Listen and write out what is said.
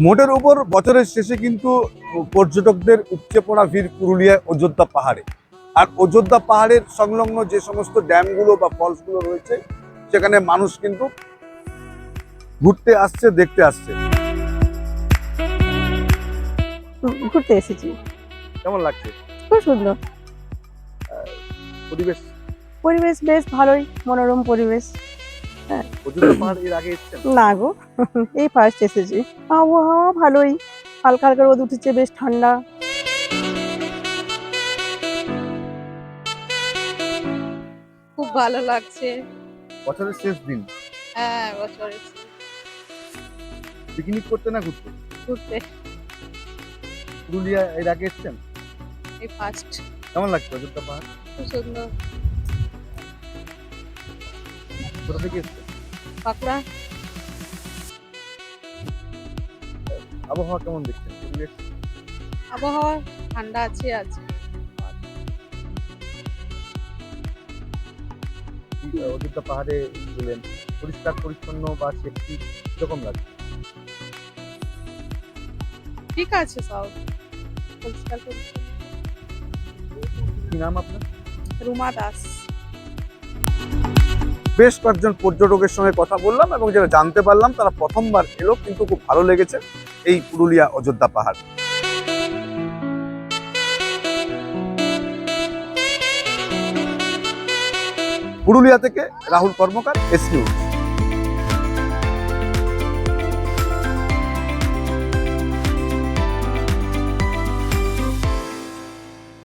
মোটের উপর বছরের শেষে কিন্তু পর্যটকদের উপচে পড়া ভিড় পুরুলিয়ায় অযোধ্যা পাহাড়ে। আর অযোধ্যা পাহাড়ের সংলগ্ন যে সমস্ত ড্যামগুলো বা ফলসগুলো রয়েছে সেখানে মানুষ কিন্তু ঘুরতে আসছে, দেখতে আসছে। ঘুরতে এসেছি। কেমন লাগছে খুব সুন্দর পরিবেশ? পরিবেশ বেশ ভালোই, মনোরম পরিবেশ। অযোধ্যা পাহাড় এর আগে এসেছেন? না গো, এই ফার্স্ট এসেছি। আবহাওয়া ভালোই, হালকা হালকা রোদ উঠেছে, বেশ ঠান্ডা। খুব ভালো লাগছে। বছরের শেষ দিন হ্যাঁ, বছরের পিকনিক করতে না ঘুরতে? ঘুরতে পুরুলিয়া এর আগে এসেছেন? এই ফার্স্ট। কেমন লাগছে অযোধ্যা পাহাড়? খুব সুন্দর। কোথা থেকে এসেছেন? বাঁকুড়া। আবহাওয়া কেমন দেখছেন? পরিবেশ? আবহাওয়া ঠান্ডা আছে আজকে। অযোধ্যা পাহাড়ে গেলেন, পরিষ্কার পরিচ্ছন্ন বা সেফটি কিরকম লাগছে? ঠিক আছে সব পরিষ্কার পরিচ্ছন্ন। কি নাম আপনার? রুমা দাস। বেশ কয়েকজন পর্যটকের সঙ্গে কথা বললাম এবং যারা জানতে পারলাম তারা প্রথমবার এলো, কিন্তু খুব ভালো লেগেছে এই পুরুলিয়া অযোধ্যা পাহাড়। পুরুলিয়া থেকে রাহুল কর্মকার, এস নিউজ।